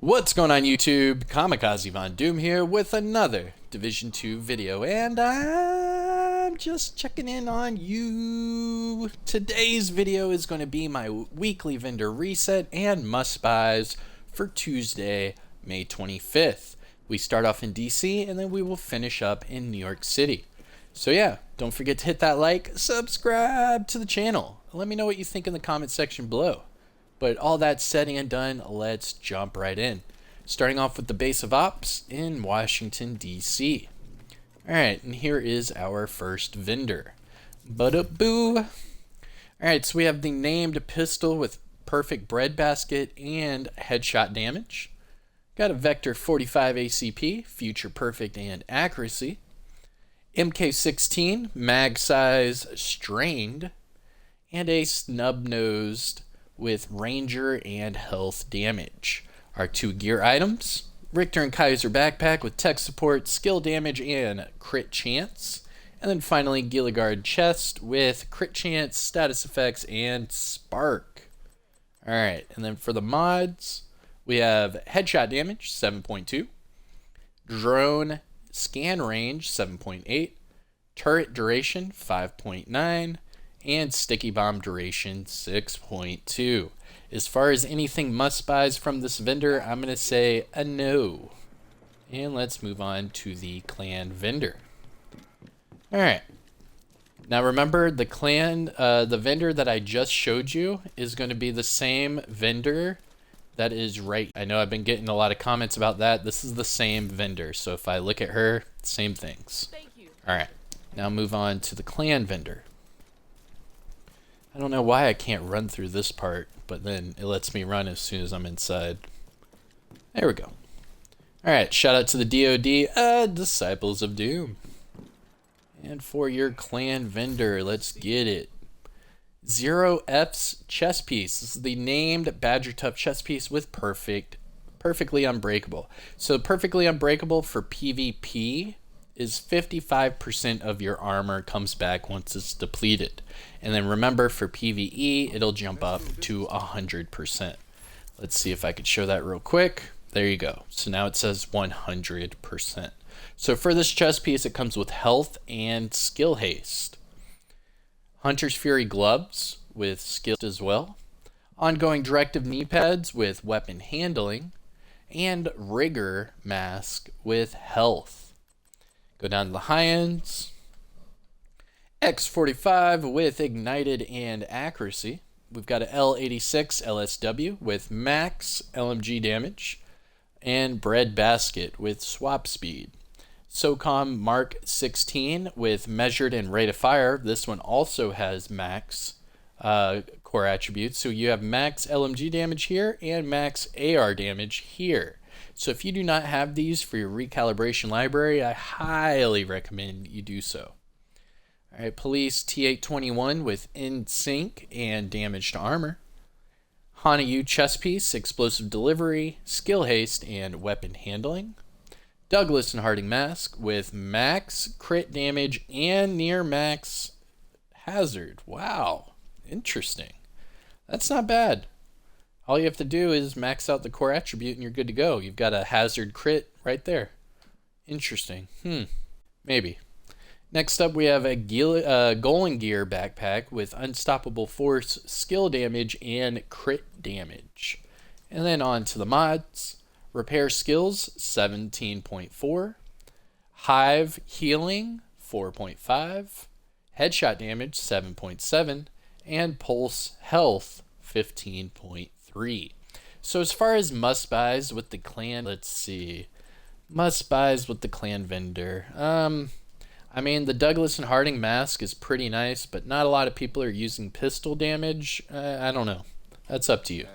What's going on YouTube? Kamikazevondoom here with another Division 2 video, and I'm just checking in on you. Today's video is going to be my weekly vendor reset and must-buys for Tuesday, May 25th. We start off in DC and then we will finish up in New York City. So yeah, don't forget to hit that like, subscribe to the channel. Let me know what you think in the comment section below. But all that said and done, let's jump right in. Starting off with the base of ops in Washington, D.C. Alright, and here is our first vendor. Bada-boo! Alright, so we have the named pistol with perfect breadbasket and headshot damage. Got a Vector 45 ACP, future perfect and accuracy. MK16, mag size strained. And a snub-nosed with Ranger and health damage. Our two gear items, Richter and Kaiser backpack with tech support, skill damage, and crit chance. And then finally Gilligard chest with crit chance, status effects, and spark. Alright, and then for the mods, we have headshot damage 7.2, drone scan range 7.8, turret duration 5.9, and sticky bomb duration 6.2. As far as anything must buys from this vendor, I'm going to say a no. And let's move on to the clan vendor. Alright. Now remember, the vendor that I just showed you is going to be the same vendor that is right. I know I've been getting a lot of comments about that. This is the same vendor. So if I look at her, same things. Thank you. Alright. Now move on to the clan vendor. I don't know why I can't run through this part, but then it lets me run as soon as I'm inside. There we go. Alright, shout out to the DoD, Disciples of Doom. And for your clan vendor, let's get it. Zero F's chess piece. This is the named Badger Tough chess piece with perfectly unbreakable. So perfectly unbreakable for PvP is 55% of your armor comes back once it's depleted. And then remember, for PvE, it'll jump up to 100%. Let's see if I could show that real quick. There you go. So now it says 100%. So for this chest piece, it comes with health and skill haste. Hunter's Fury gloves with skill as well. Ongoing directive knee pads with weapon handling. And rigor mask with health. Go down to the high ends. X45 with ignited and accuracy. We've got a L86 LSW with max LMG damage. And bread basket with swap speed. SOCOM Mark 16 with measured and rate of fire. This one also has max core attributes. So you have max LMG damage here and max AR damage here. So if you do not have these for your recalibration library, I highly recommend you do so. Alright, Police T821 with in sync and damage to armor. Hanayu chest piece, explosive delivery, skill haste, and weapon handling. Douglas and Harding mask with max crit damage and near max hazard. Wow, interesting. That's not bad. All you have to do is max out the core attribute and you're good to go. You've got a hazard crit right there. Interesting. Maybe. Next up, we have a Golem Gear backpack with unstoppable force, skill damage, and crit damage. And then on to the mods. Repair skills 17.4. Hive healing 4.5. Headshot damage 7.7. And pulse health 15.3. So as far as must buys with the clan, let's see. Must buys with the clan vendor. I mean, the Douglas and Harding mask is pretty nice, but not a lot of people are using pistol damage. I don't know. That's up to you.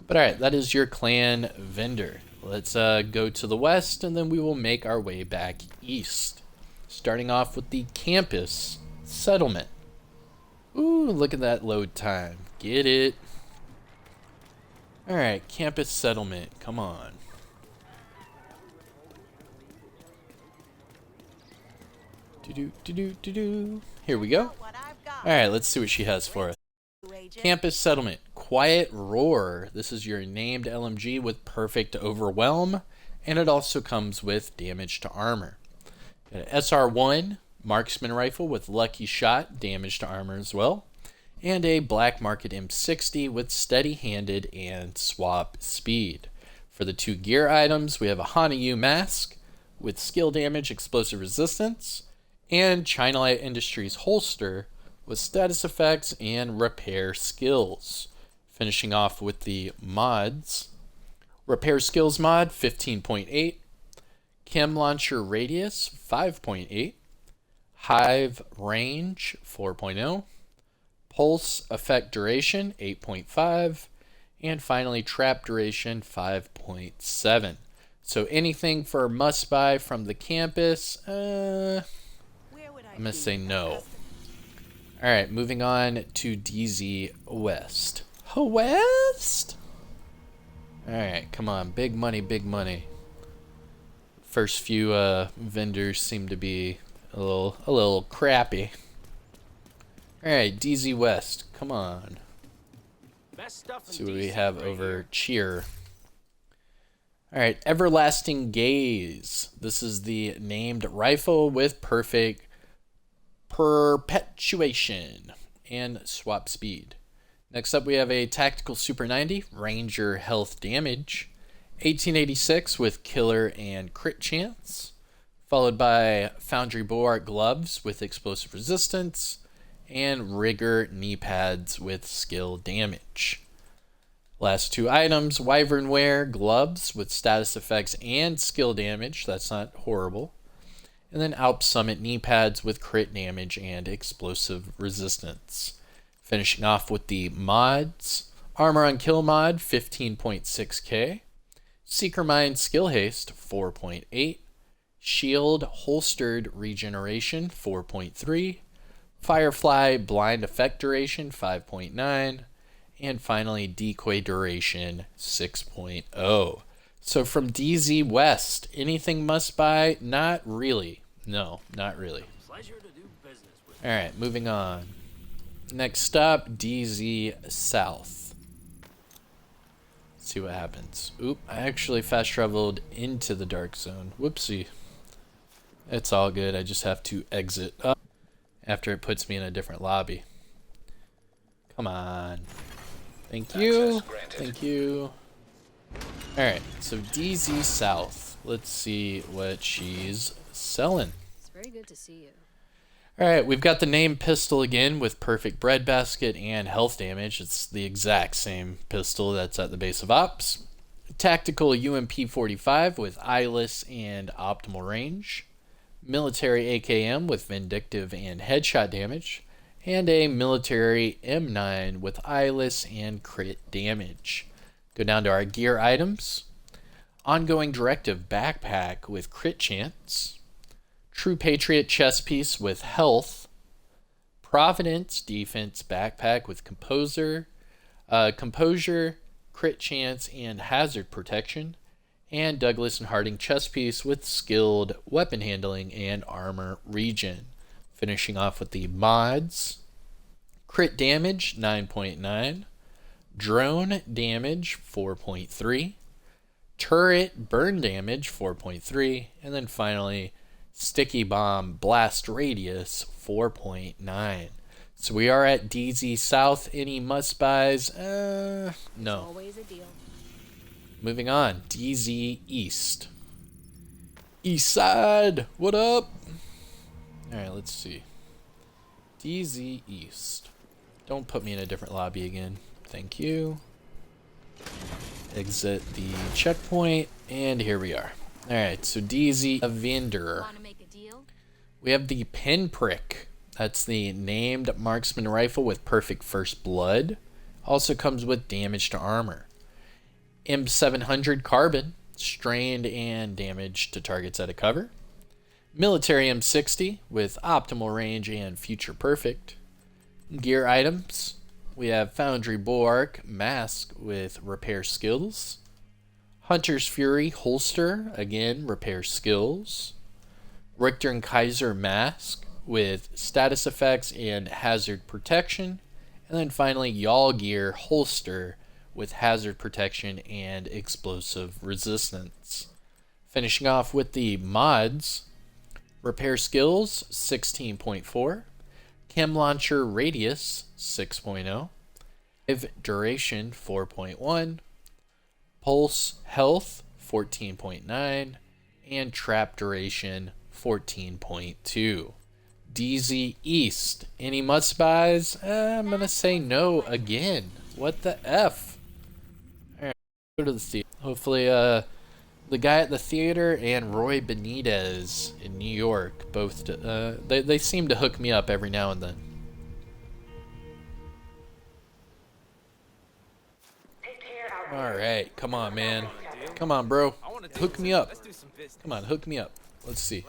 But alright, that is your clan vendor. Let's go to the west, and then we will make our way back east. Starting off with the campus settlement. Ooh, look at that load time. Get it. Alright, campus settlement. Come on. Here we go. Alright, let's see what she has for us. Campus settlement. Quiet Roar. This is your named LMG with perfect overwhelm, and it also comes with damage to armor. Got an SR1 marksman rifle with lucky shot, damage to armor as well, and a black market M60 with steady handed and swap speed. For the 2 gear items, we have a Hana-U mask with skill damage, explosive resistance, and China Light Industries holster with status effects and repair skills. Finishing off with the mods. Repair skills mod 15.8, Chem launcher radius 5.8, Hive range 4.0, pulse effect duration 8.5, and finally trap duration 5.7. So anything for must buy from the campus, I'm going to say no. Alright, moving on to DZ West. West? Alright, come on. Big money, big money. First few vendors seem to be a little crappy. Alright, DZ West. Come on. Let's see what we have over Cheer. Alright, Everlasting Gaze. This is the named rifle with perfect perpetuation and swap speed. Next up we have a Tactical Super 90 Ranger health damage, 1886 with killer and crit chance, followed by Foundry Bulwark gloves with explosive resistance, and Rigger knee pads with skill damage. Last 2 items, Wyvern Wear gloves with status effects and skill damage, that's not horrible. And then Alp Summit knee pads with crit damage and explosive resistance. Finishing off with the mods, Armor on Kill mod 15.6k, Seeker Mind Skill Haste 4.8, Shield Holstered Regeneration 4.3, Firefly Blind Effect Duration 5.9, and finally Decoy Duration 6.0. So from DZ West, anything must buy? Not really. No, not really. Alright, moving on. Next up, DZ South. Let's see what happens. Oop, I actually fast traveled into the dark zone. Whoopsie. It's all good. I just have to exit up after it puts me in a different lobby. Come on. Thank you. Thank you. Alright, so DZ South. Let's see what she's selling. It's very good to see you. Alright, we've got the named pistol again with perfect breadbasket and health damage. It's the exact same pistol that's at the base of Ops. Tactical UMP-45 with eyeless and optimal range. Military AKM with vindictive and headshot damage. And a military M9 with eyeless and crit damage. Go down to our gear items. Ongoing Directive backpack with crit chance. True Patriot chest piece with health. Providence defense backpack with composure, crit chance, and hazard protection. And Douglas and Harding chest piece with skilled weapon handling and armor regen. Finishing off with the mods. Crit damage 9.9. Drone damage 4.3, turret burn damage 4.3, and then finally sticky bomb blast radius 4.9. So we are at DZ South. Any must buys? No. Always a deal. Moving on, DZ East. East side, what up? All right, let's see. DZ East. Don't put me in a different lobby again. Thank you. Exit the checkpoint, and here we are. Alright, so DZ Vendor. We have the Pinprick. That's the named marksman rifle with perfect first blood. Also comes with damage to armor. M700 carbon, strained and damage to targets out of cover. Military M60 with optimal range and future perfect. Gear items. We have Foundry Bulwark mask with repair skills. Hunter's Fury holster, again, repair skills. Richter and Kaiser mask with status effects and hazard protection. And then finally, Y'all Gear holster with hazard protection and explosive resistance. Finishing off with the mods, repair skills 16.4, chem launcher radius 6.0, duration 4.1, pulse health 14.9, and trap duration 14.2. DZ East, any must buys? I'm gonna say no again. What the F? Alright, go to the theater. Hopefully, the guy at the theater and Roy Benitez in New York both, they seem to hook me up every now and then. Alright, come on, man. Come on, bro. Hook me up. Come on, hook me up. Let's see.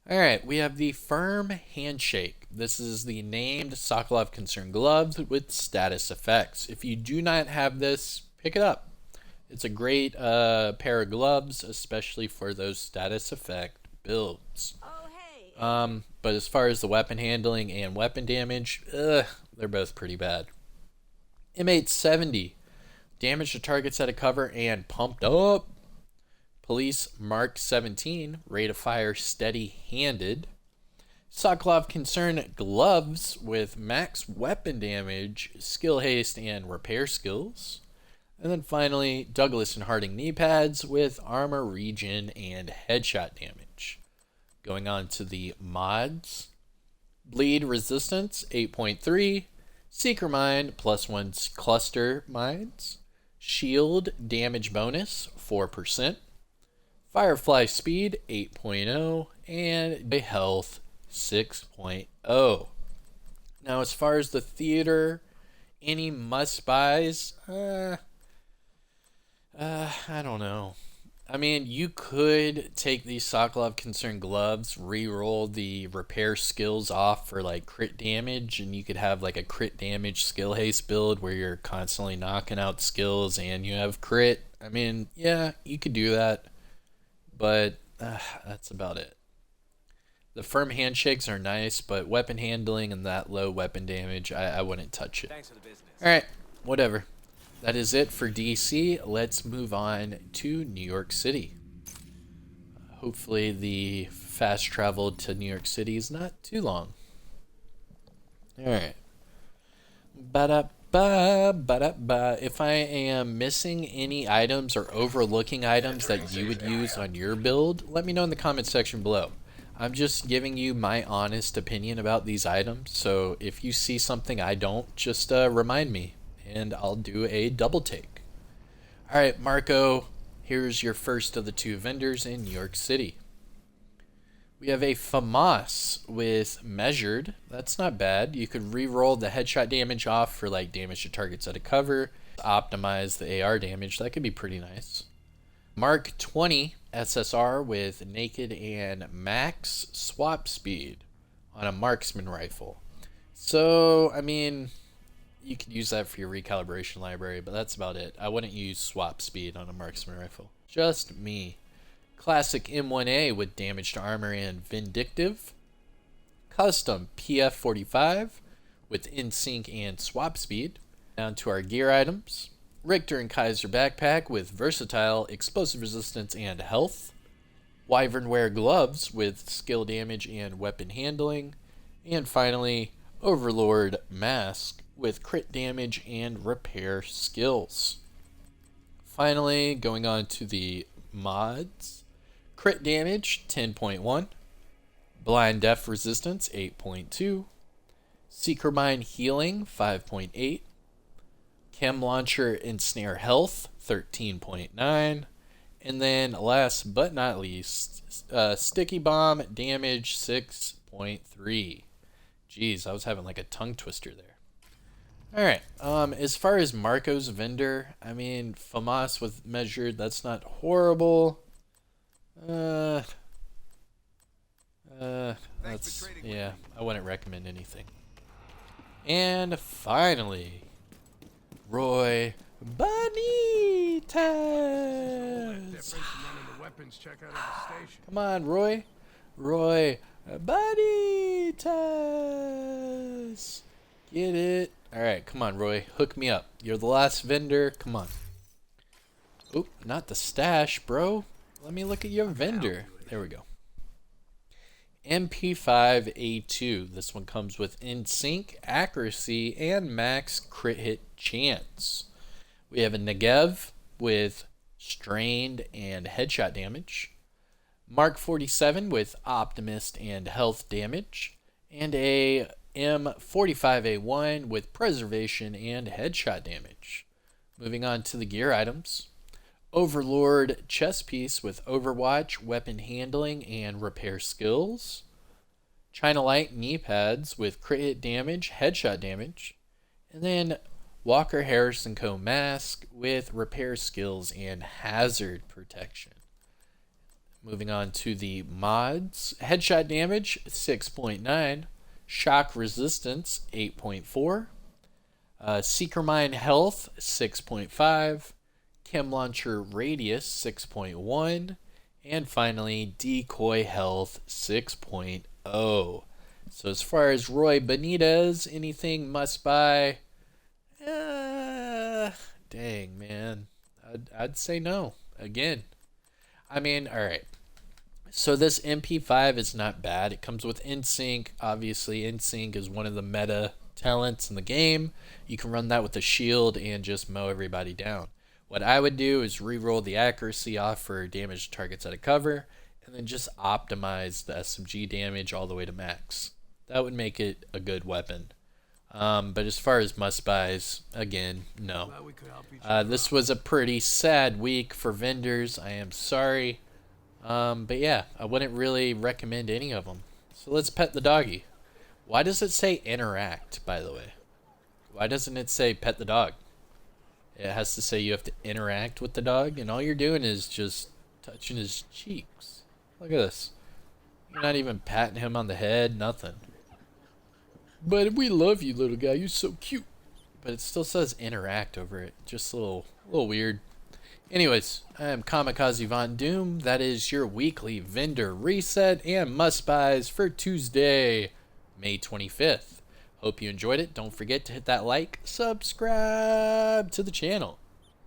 Alright, we have the Firm Handshake. This is the named Sokolov Concern gloves with status effects. If you do not have this, pick it up. It's a great pair of gloves, especially for those status effect builds. But as far as the weapon handling and weapon damage, they're both pretty bad. M870, damage to targets at a cover and pumped up. Police Mark 17, rate of fire steady-handed. Sokolov Concern gloves with max weapon damage, skill haste, and repair skills. And then finally, Douglas and Harding knee pads with armor regen and headshot damage. Going on to the mods. Bleed resistance 8.3, Seeker Mine +1 cluster mines, shield damage bonus 4%, Firefly speed 8.0, and health 6.0. Now, as far as the theater, any must buys? I don't know. I mean, you could take these Sokolov Concern gloves, re-roll the repair skills off for like crit damage, and you could have like a crit damage skill haste build where you're constantly knocking out skills and you have crit. I mean, yeah, you could do that, but that's about it. The Firm Handshakes are nice, but weapon handling and that low weapon damage, I wouldn't touch it. Thanks for the business. Alright, whatever. That is it for DC. Let's move on to New York City. Hopefully the fast travel to New York City is not too long. Alright. Ba-da-ba. If I am missing any items or overlooking items that you would use on your build, let me know in the comment section below. I'm just giving you my honest opinion about these items, so if you see something I don't, just remind me, and I'll do a double take. Alright, Marco, here's your first of the two vendors in New York City. We have a FAMAS with measured. That's not bad. You could re-roll the headshot damage off for like damage to targets at a cover. Optimize the AR damage. That could be pretty nice. Mark 20 SSR with naked and max swap speed on a marksman rifle. So, I mean, you could use that for your recalibration library, but that's about it. I wouldn't use swap speed on a marksman rifle. Just me. Classic M1A with damage to armor and vindictive. Custom PF45 with in-sync and swap speed. Down to our gear items. Richter and Kaiser backpack with versatile explosive resistance and health. Wyvernware gloves with skill damage and weapon handling. And finally, Overlord mask with crit damage and repair skills. Finally, going on to the mods. Crit damage 10.1, blind deaf resistance 8.2, Seeker Mine healing 5.8, chem launcher ensnare health 13.9, and then last but not least, sticky bomb damage 6.3. Jeez, I was having like a tongue twister there. Alright, as far as Marco's vendor, I mean, FAMAS with measured, that's not horrible. That's, yeah, I wouldn't recommend anything. And finally, Roy Benitez. Come on, Roy. Roy Benitez. Get it. Alright, come on, Roy. Hook me up. You're the last vendor. Come on. Oop, not the stash, bro. Let me look at your vendor. There we go. MP5A2. This one comes with in-sync, accuracy, and max crit hit chance. We have a Negev with strained and headshot damage. Mark 47 with optimist and health damage. And a M45A1 with preservation and headshot damage. Moving on to the gear items. Overlord chest piece with Overwatch, weapon handling, and repair skills. China Light knee pads with crit hit damage, headshot damage. And then Walker Harrison Co. mask with repair skills and hazard protection. Moving on to the mods. Headshot damage 6.9. Shock resistance 8.4. Seeker Mine health 6.5. Chem Launcher Radius 6.1, and finally Decoy Health 6.0. So as far as Roy Benitez, anything must buy? Dang, man. I'd say no. Again. I mean, alright. So this MP5 is not bad. It comes with InSync. Obviously, InSync is one of the meta talents in the game. You can run that with a shield and just mow everybody down. What I would do is re-roll the accuracy off for damage targets out of cover, and then just optimize the SMG damage all the way to max. That would make it a good weapon. But as far as must-buys, again, no. This was a pretty sad week for vendors. I am sorry. But yeah, I wouldn't really recommend any of them. So let's pet the doggy. Why does it say interact, by the way? Why doesn't it say pet the dog? It has to say you have to interact with the dog, and all you're doing is just touching his cheeks. Look at this. You're not even patting him on the head, nothing. But we love you, little guy. You're so cute. But it still says interact over it. Just a little weird. Anyways, I am Kamikazevondoom. That is your weekly vendor reset and must-buys for Tuesday, May 25th. Hope you enjoyed it. Don't forget to hit that like, subscribe to the channel.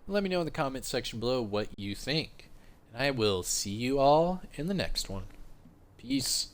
Let me know in the comment section below what you think. And I will see you all in the next one. Peace.